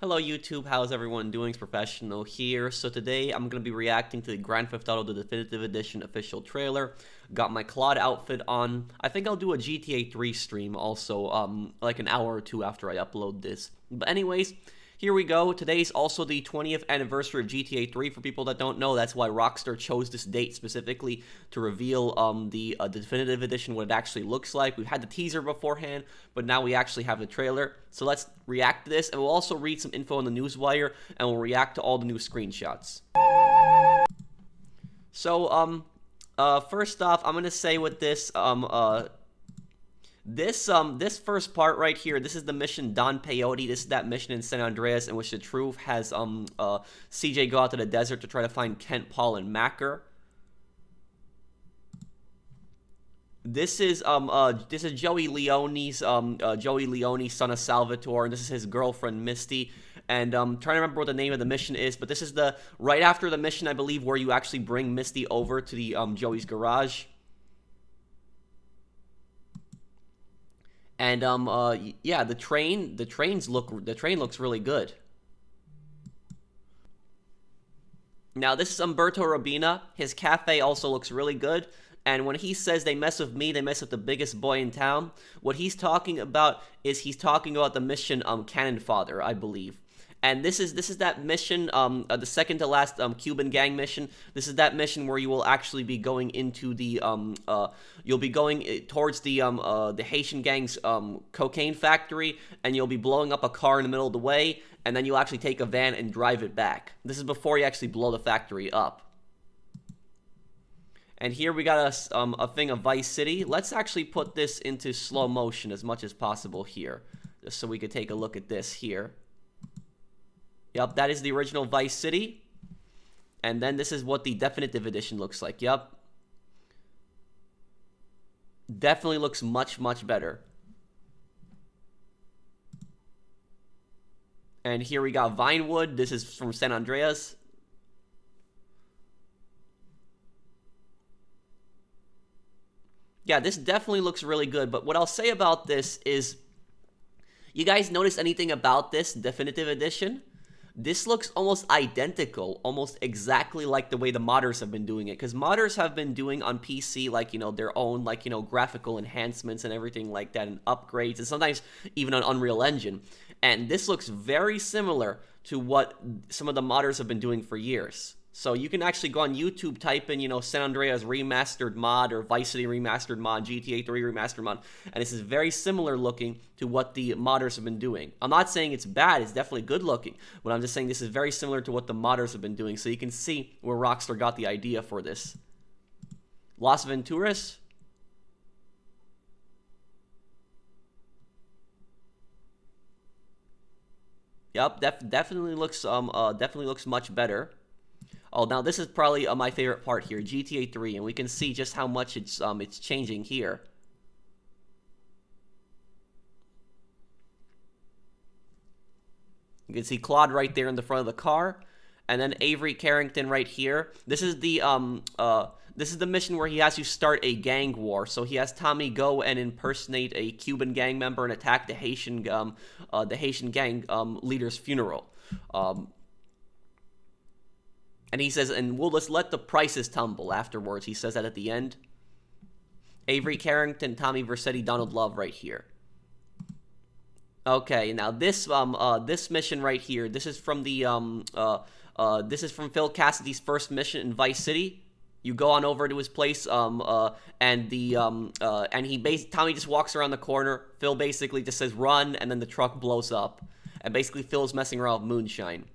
Hello YouTube, how's everyone doing? It's Professional here. So today I'm going to be reacting to the Grand Theft Auto The Definitive Edition official trailer. Got my Claude outfit on. I think I'll do a GTA 3 stream also, like an hour or two after I upload this. But anyways, here we go. Today's also the 20th anniversary of GTA 3. For people that don't know, that's why Rockstar chose this date specifically to reveal the definitive edition, what it actually looks like. We've had the teaser beforehand, but now we actually have the trailer. So let's react to this, and we'll also read some info on the Newswire, and we'll react to all the new screenshots. So, first off, I'm gonna say with this, this first part right here, this is the mission Don Peyote. This is that mission in San Andreas in which the Truth has CJ go out to the desert to try to find Kent, Paul, and Macker. This is Joey Leone's Joey Leone, son of Salvatore, and this is his girlfriend Misty. And trying to remember what the name of the mission is, but this is the right after the mission, I believe, where you actually bring Misty over to the Joey's garage. And yeah, the train looks really good. Now this is Umberto Robina. His cafe also looks really good. And when he says they mess with me, they mess with the biggest boy in town, what he's talking about is he's talking about the mission Cannon Fodder, I believe. And this is that mission, the second to last Cuban gang mission. This is that mission where you will actually be going into the you'll be going towards the Haitian gang's cocaine factory, and you'll be blowing up a car in the middle of the way, and then you'll actually take a van and drive it back. This is before you actually blow the factory up. And here we got a thing of Vice City. Let's actually put this into slow motion as much as possible here, just so we could take a look at this here. Yep, that is the original Vice City. And then this is what the definitive edition looks like. Yep. Definitely looks much, much better. And here we got Vinewood. This is from San Andreas. Yeah, this definitely looks really good. But what I'll say about this is, you guys notice anything about this definitive edition? This looks almost identical, almost exactly like the way the modders have been doing it. Because modders have been doing on PC, like, you know, their own, like, you know, graphical enhancements and everything like that, and upgrades, and sometimes even on Unreal Engine. And this looks very similar to what some of the modders have been doing for years. So you can actually go on YouTube, type in, you know, San Andreas remastered mod, or Vice City remastered mod, GTA 3 remastered mod, and this is very similar looking to what the modders have been doing. I'm not saying it's bad, it's definitely good looking, but I'm just saying this is very similar to what the modders have been doing, so you can see where Rockstar got the idea for this. Las Venturas. Yep, definitely looks much better. Oh, now this is probably my favorite part here, GTA 3, and we can see just how much it's changing here. You can see Claude right there in the front of the car, and then Avery Carrington right here. This is the mission where he has you start a gang war. So he has Tommy go and impersonate a Cuban gang member and attack the Haitian gang leader's funeral. And he says, and we'll just let the prices tumble afterwards. He says that at the end. Avery Carrington, Tommy Vercetti, Donald Love right here. Okay, now this this mission right here, this is from the this is from Phil Cassidy's first mission in Vice City. You go on over to his place, and Tommy just walks around the corner. Phil basically just says run, and then the truck blows up, and basically Phil's messing around with moonshine.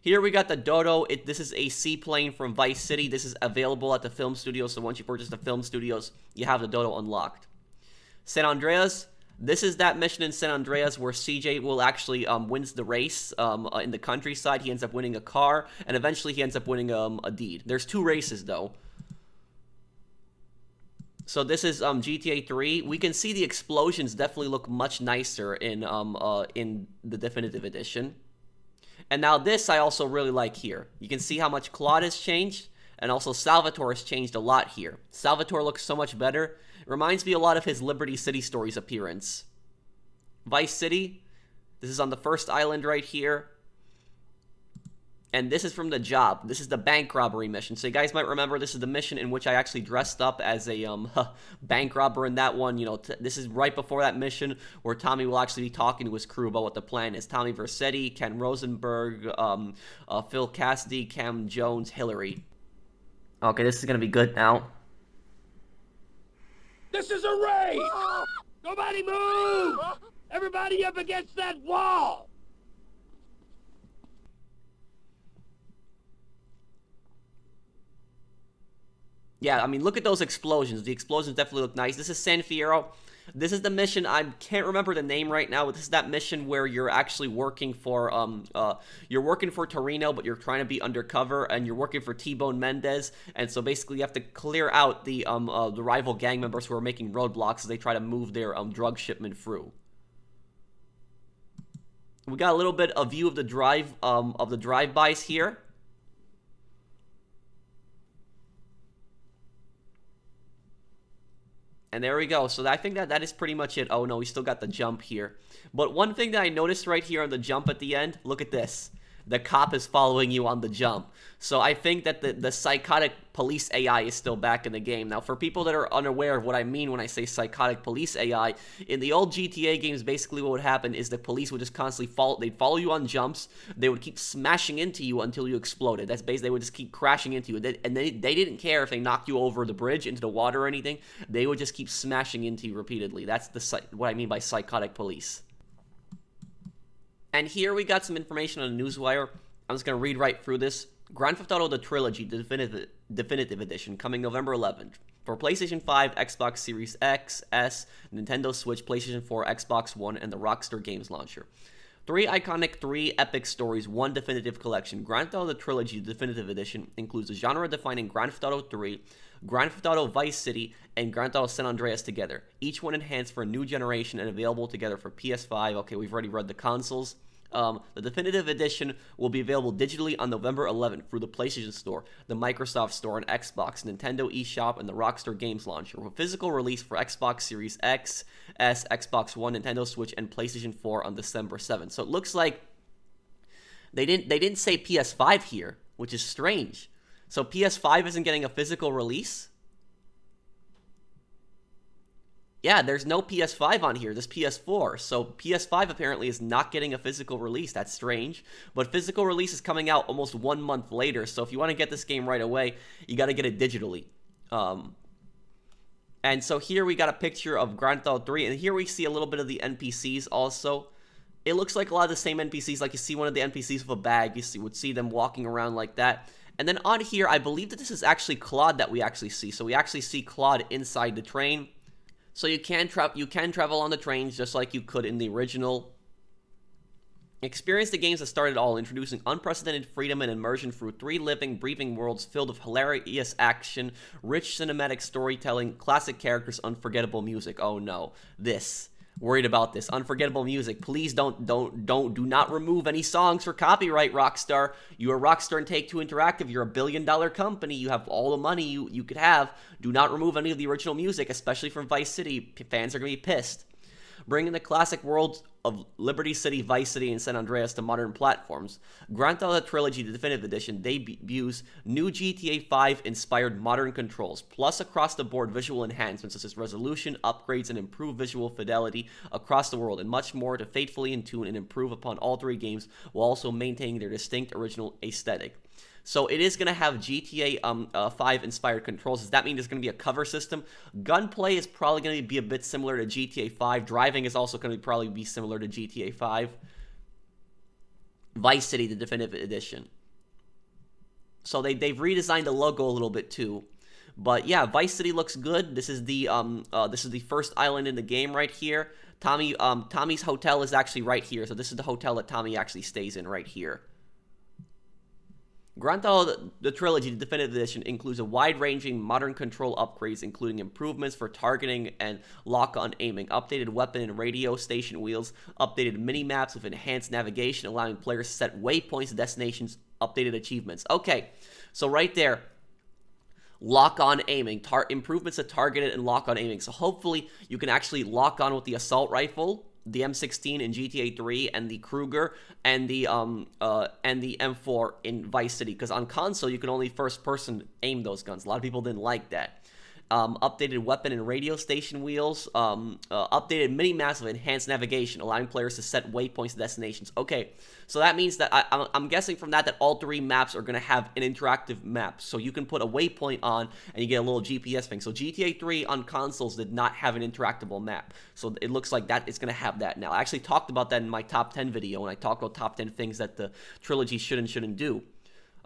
Here we got the Dodo. This is a seaplane from Vice City. This is available at the film studios, so once you purchase the film studios, you have the Dodo unlocked. San Andreas. This is that mission in San Andreas where CJ will actually wins the race in the countryside. He ends up winning a car, and eventually he ends up winning a deed. There's 2 races, though. So this is GTA 3. We can see the explosions definitely look much nicer in the definitive edition. And now this I also really like here. You can see how much Claude has changed, and also Salvatore has changed a lot here. Salvatore looks so much better. It reminds me a lot of his Liberty City Stories appearance. Vice City, This is on the first island right here. And this is from the job. This is the bank robbery mission. So you guys might remember this is the mission in which I actually dressed up as a bank robber in that one. You know, this is right before that mission where Tommy will actually be talking to his crew about what the plan is. Tommy Vercetti, Ken Rosenberg, Phil Cassidy, Cam Jones, Hillary. Okay, this is going to be good now. This is a raid! Nobody move! Everybody up against that wall! Yeah, I mean, look at those explosions. The explosions definitely look nice. This is San Fierro. This is the mission. I can't remember the name right now, but this is that mission where you're actually working for Torino, but you're trying to be undercover, and you're working for T-Bone Mendez. And so basically, you have to clear out the rival gang members who are making roadblocks as they try to move their drug shipment through. We got a little bit of view of the drive-bys here. And there we go. So I think that is pretty much it. Oh, no, we still got the jump here. But one thing that I noticed right here on the jump at the end, look at this. The cop is following you on the jump. So I think that the psychotic police AI is still back in the game. Now, for people that are unaware of what I mean when I say psychotic police AI, in the old GTA games, basically what would happen is the police would just constantly they'd follow you on jumps. They would keep smashing into you until you exploded. That's basically, they would just keep crashing into you. And they didn't care if they knocked you over the bridge into the water or anything. They would just keep smashing into you repeatedly. That's what I mean by psychotic police. And here we got some information on the Newswire. I'm just going to read right through this. Grand Theft Auto: The Trilogy, the Definitive Edition, coming November 11th. For PlayStation 5, Xbox Series X, S, Nintendo Switch, PlayStation 4, Xbox One, and the Rockstar Games Launcher. 3 iconic, 3 epic stories, 1 definitive collection. Grand Theft Auto: The Trilogy, the Definitive Edition, includes a genre-defining Grand Theft Auto 3, Grand Theft Auto Vice City, and Grand Theft Auto San Andreas together. Each one enhanced for a new generation and available together for PS5. Okay, we've already read the consoles. The Definitive Edition will be available digitally on November 11th through the PlayStation Store, the Microsoft Store on Xbox, Nintendo eShop, and the Rockstar Games Launcher, with physical release for Xbox Series X, S, Xbox One, Nintendo Switch, and PlayStation 4 on December 7th. So it looks like they didn't say PS5 here, which is strange. So PS5 isn't getting a physical release? Yeah, there's no PS5 on here, this PS4. So PS5 apparently is not getting a physical release. That's strange. But physical release is coming out almost 1 month later. So if you want to get this game right away, you got to get it digitally. And so here we got a picture of Grand Theft Auto 3. And here we see a little bit of the NPCs also. It looks like a lot of the same NPCs. Like you see one of the NPCs with a bag. You would see them walking around like that. And then on here, I believe that this is actually Claude that we actually see. So we actually see Claude inside the train. So you can travel on the trains just like you could in the original. Experience the games that started all, introducing unprecedented freedom and immersion through 3 living, breathing worlds filled with hilarious action, rich cinematic storytelling, classic characters, unforgettable music. Oh no, this. Worried about this. Unforgettable music. Please do not remove any songs for copyright, Rockstar. You are Rockstar and Take-Two Interactive. You're a billion-dollar company. You have all the money you could have. Do not remove any of the original music, especially from Vice City. Fans are going to be pissed. Bringing the classic worlds of Liberty City, Vice City, and San Andreas to modern platforms. Grand Theft Auto Trilogy, the Definitive Edition, debuts new GTA 5-inspired modern controls, plus across-the-board visual enhancements such as resolution, upgrades, and improved visual fidelity across the world, and much more to faithfully in-tune and improve upon all 3 games while also maintaining their distinct original aesthetic. So it is going to have GTA 5-inspired controls. Does that mean there's going to be a cover system? Gunplay is probably going to be a bit similar to GTA 5. Driving is also going to probably be similar to GTA 5. Vice City, the Definitive Edition. So they've redesigned the logo a little bit too. But yeah, Vice City looks good. This is the first island in the game right here. Tommy's hotel is actually right here. So this is the hotel that Tommy actually stays in right here. Grand Theft Auto: The Trilogy, the Definitive Edition, includes a wide-ranging modern control upgrades, including improvements for targeting and lock-on aiming, updated weapon and radio station wheels, updated mini-maps with enhanced navigation, allowing players to set waypoints and destinations, updated achievements. Okay, so right there, lock-on aiming, improvements to targeted and lock-on aiming. So hopefully you can actually lock on with the assault rifle the M16 in GTA 3 and the Kruger and the M4 in Vice City, because on console you can only first person aim those guns. A lot of people didn't like that. Updated weapon and radio station wheels, updated mini-maps with enhanced navigation, allowing players to set waypoints and destinations. Okay, so that means that I'm guessing from that all 3 maps are going to have an interactive map. So you can put a waypoint on and you get a little GPS thing. So GTA 3 on consoles did not have an interactable map. So it looks like that it's going to have that now. I actually talked about that in my top 10 video when I talked about top 10 things that the trilogy should and shouldn't do.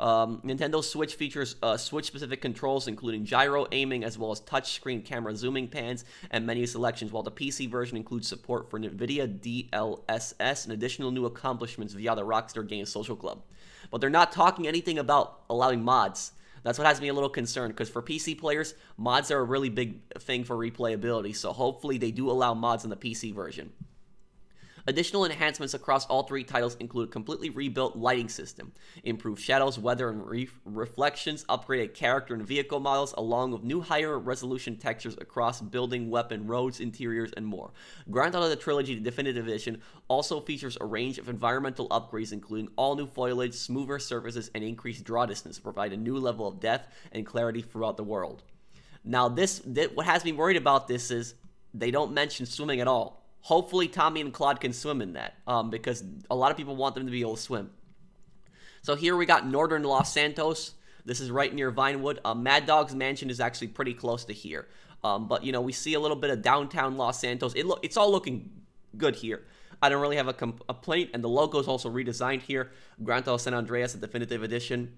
Nintendo Switch features Switch-specific controls, including gyro aiming, as well as touchscreen camera zooming pans and menu selections, while the PC version includes support for NVIDIA DLSS and additional new accomplishments via the Rockstar Games Social Club. But they're not talking anything about allowing mods. That's what has me a little concerned, because for PC players, mods are a really big thing for replayability, so hopefully they do allow mods in the PC version. Additional enhancements across all 3 titles include a completely rebuilt lighting system, improved shadows, weather, and reflections, upgraded character and vehicle models, along with new higher resolution textures across building, weapon, roads, interiors, and more. Grand Theft Auto Trilogy Definitive Edition also features a range of environmental upgrades, including all new foliage, smoother surfaces, and increased draw distance to provide a new level of depth and clarity throughout the world. Now, what has me worried about this is they don't mention swimming at all. Hopefully Tommy and Claude can swim in that, because a lot of people want them to be able to swim. So here we got northern Los Santos. This is right near Vinewood. Mad Dog's mansion is actually pretty close to here. But, you know, we see a little bit of downtown Los Santos. It's all looking good here. I don't really have a complaint, and the logo is also redesigned here. Grand Theft Auto San Andreas, the Definitive Edition.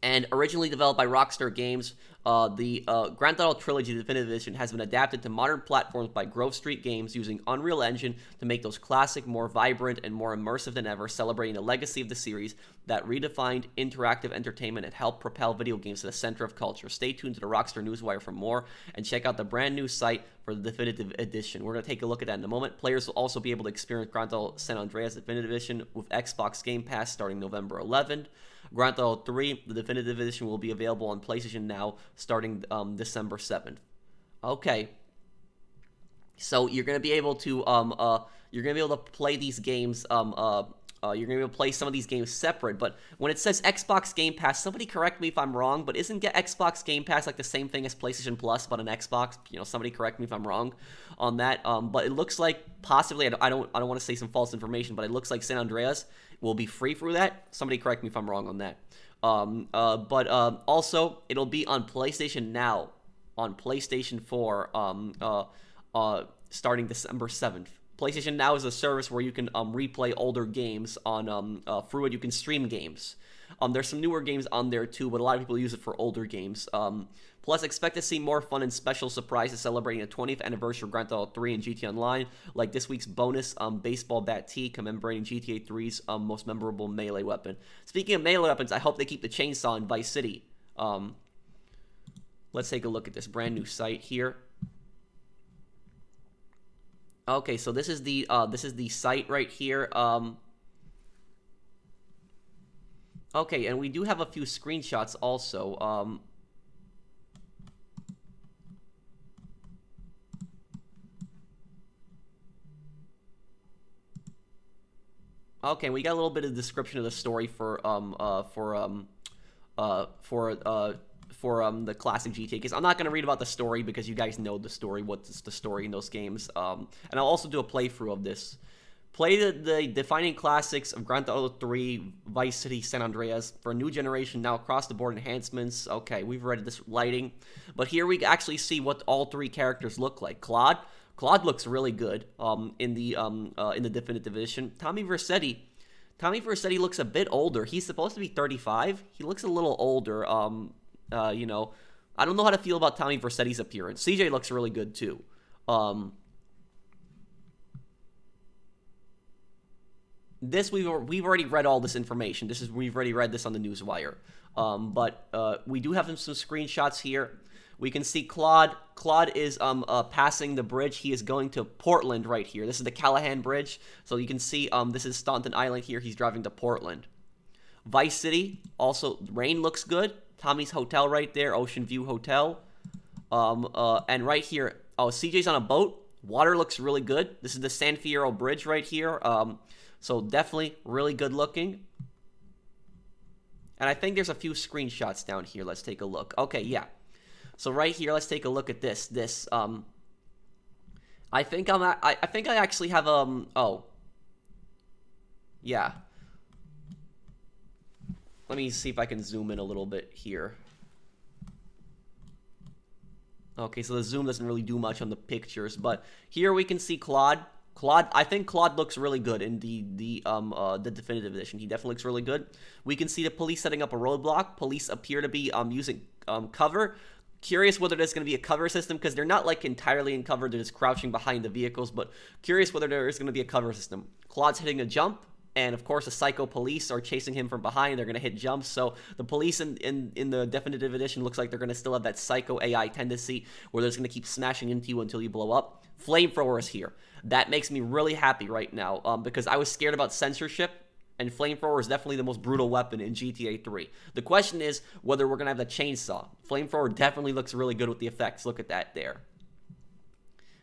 And originally developed by Rockstar Games, the Grand Theft Auto Trilogy Definitive Edition has been adapted to modern platforms by Grove Street Games using Unreal Engine to make those classic, more vibrant, and more immersive than ever, celebrating the legacy of the series that redefined interactive entertainment and helped propel video games to the center of culture. Stay tuned to the Rockstar Newswire for more, and check out the brand new site for the Definitive Edition. We're going to take a look at that in a moment. Players will also be able to experience Grand Theft Auto San Andreas Definitive Edition with Xbox Game Pass starting November 11th. Grand Theft Auto 3, the Definitive Edition, will be available on PlayStation Now starting December 7th. Okay, so you're gonna be able to play these games. You're gonna be able to play some of these games separate. But when it says Xbox Game Pass, somebody correct me if I'm wrong. But isn't Xbox Game Pass like the same thing as PlayStation Plus, but an Xbox? You know, somebody correct me if I'm wrong on that. But it looks like possibly I don't want to say some false information, but it looks like San Andreas will be free through that. Somebody correct me if I'm wrong on that. But also it'll be on PlayStation Now, on PlayStation 4, starting December 7th. PlayStation Now is a service where you can replay older games on through it. You can stream games. There's some newer games on there too, but a lot of people use it for older games. Plus, expect to see more fun and special surprises celebrating the 20th anniversary of Grand Theft Auto 3 and GTA Online, like this week's bonus baseball bat tee commemorating GTA 3's most memorable melee weapon. Speaking of melee weapons, I hope they keep the chainsaw in Vice City. Let's take a look at this brand new site here. Okay, so this is the site right here. Okay, and we do have a few screenshots also. Okay, we got a little bit of description of the story for the classic GTA, because I'm not going to read about the story because you guys know the story, what's the story in those games. And I'll also do a playthrough of this. Play the defining classics of Grand Theft Auto 3, Vice City, San Andreas for a new generation, now across the board enhancements. Okay, we've read this lighting, but here we actually see what all 3 characters look like. Claude looks really good in the Definitive Edition. Tommy Vercetti looks a bit older. He's supposed to be 35. He looks a little older. You know, I don't know how to feel about Tommy Vercetti's appearance. CJ looks really good too. This we've already read all this information. We've already read this on the Newswire. But we do have some screenshots here. We can see Claude. Claude is passing the bridge. He is going to Portland right here. This is the Callahan Bridge. So you can see this is Staunton Island here. He's driving to Portland. Vice City, also, rain looks good. Tommy's Hotel right there, Ocean View Hotel. And right here, CJ's on a boat. Water looks really good. This is the San Fierro Bridge right here. So definitely really good looking. And I think there's a few screenshots down here. Let's take a look. Okay, yeah. So right here, let's take a look at this. I think I actually have oh. Yeah. Let me see if I can zoom in a little bit here. Okay, so the zoom doesn't really do much on the pictures, but here we can see Claude. I think Claude looks really good in the definitive edition. He definitely looks really good. We can see the police setting up a roadblock. Police appear to be using cover. Curious whether there's going to be a cover system, because they're not like entirely in cover. They're just crouching behind the vehicles, but curious whether there is going to be a cover system. Claude's hitting a jump. And of course, the psycho police are chasing him from behind. They're going to hit jumps. So the police in the definitive edition looks like they're going to still have that psycho AI tendency where they're just going to keep smashing into you until you blow up. Flamethrower is here. That makes me really happy right now because I was scared about censorship. And flamethrower is definitely the most brutal weapon in GTA 3. The question is whether we're going to have the chainsaw. Flamethrower definitely looks really good with the effects. Look at that there.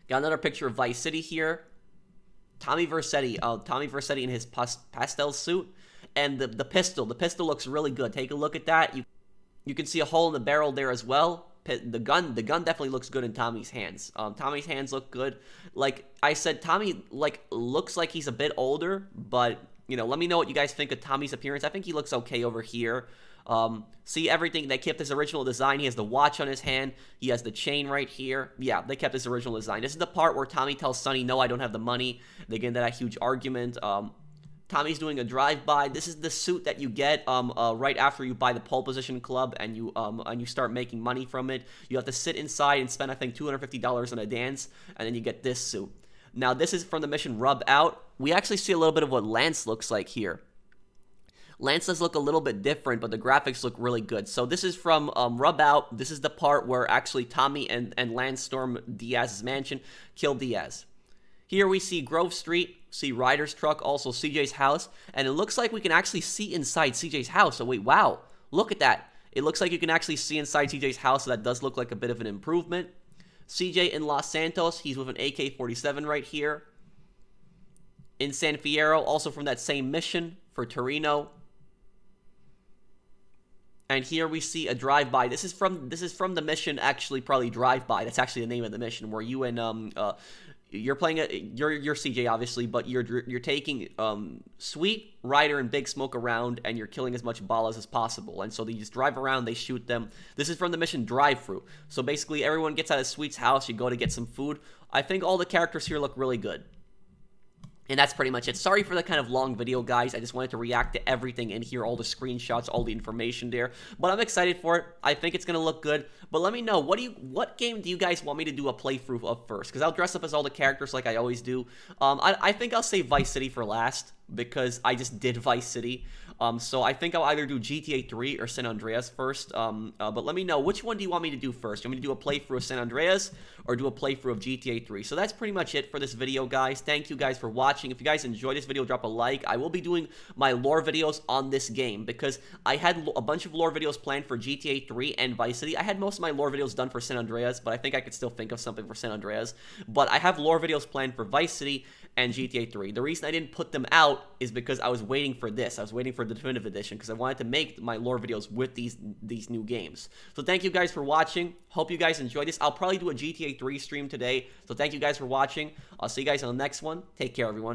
Got another picture of Vice City here. Tommy Vercetti in his pastel suit, and the pistol. The pistol looks really good. Take a look at that. You can see a hole in the barrel there as well. The gun definitely looks good in Tommy's hands. Tommy's hands look good. Like I said, Tommy looks like he's a bit older, but you know, let me know what you guys think of Tommy's appearance. I think he looks okay over here. See everything, they kept his original design. He has the watch on his hand. He has the chain right here. Yeah, they kept his original design. This is the part where Tommy tells Sonny, no, I don't have the money. They get into that huge argument. Tommy's doing a drive-by. This is the suit that you get right after you buy the pole position club and you start making money from it. You have to sit inside and spend, I think, $250 on a dance, and then you get this suit. Now, this is from the mission Rub Out. We actually see a little bit of what Lance looks like here. Lance does look a little bit different, but the graphics look really good. So this is from Rub Out. This is the part where actually Tommy and Lance storm Diaz's mansion, kill Diaz. Here we see Grove Street, see Ryder's truck, also CJ's house, and it looks like we can actually see inside CJ's house. So wait, wow, look at that. It looks like you can actually see inside CJ's house, so that does look like a bit of an improvement. CJ in Los Santos, he's with an AK-47 right here. In San Fierro, also from that same mission for Torino. And here we see a drive-by. This is from the mission, actually, probably drive-by. That's actually the name of the mission, where you and you're playing you're CJ obviously, but you're taking Sweet, Ryder, and Big Smoke around, and you're killing as much ballas as possible. And so they just drive around, they shoot them. This is from the mission Drive-Thru. So basically, everyone gets out of Sweet's house. You go to get some food. I think all the characters here look really good. And that's pretty much it. Sorry for the kind of long video, guys. I just wanted to react to everything in here, all the screenshots, all the information there. But I'm excited for it. I think it's going to look good. But let me know, what game do you guys want me to do a playthrough of first? Because I'll dress up as all the characters like I always do. I think I'll save Vice City for last, because I just did Vice City. So I think I'll either do GTA 3 or San Andreas first. But let me know, which one do you want me to do first? Do you want me to do a playthrough of San Andreas or do a playthrough of GTA 3? So that's pretty much it for this video, guys. Thank you guys for watching. If you guys enjoyed this video, drop a like. I will be doing my lore videos on this game because I had a bunch of lore videos planned for GTA 3 and Vice City. I had most of my lore videos done for San Andreas, but I think I could still think of something for San Andreas. But I have lore videos planned for Vice City and GTA 3. The reason I didn't put them out is because I was waiting for this. I was waiting for the definitive edition because I wanted to make my lore videos with these new games. So thank you guys for watching. Hope you guys enjoyed this. I'll probably do a GTA 3 stream today. So thank you guys for watching. I'll see you guys on the next one. Take care, everyone.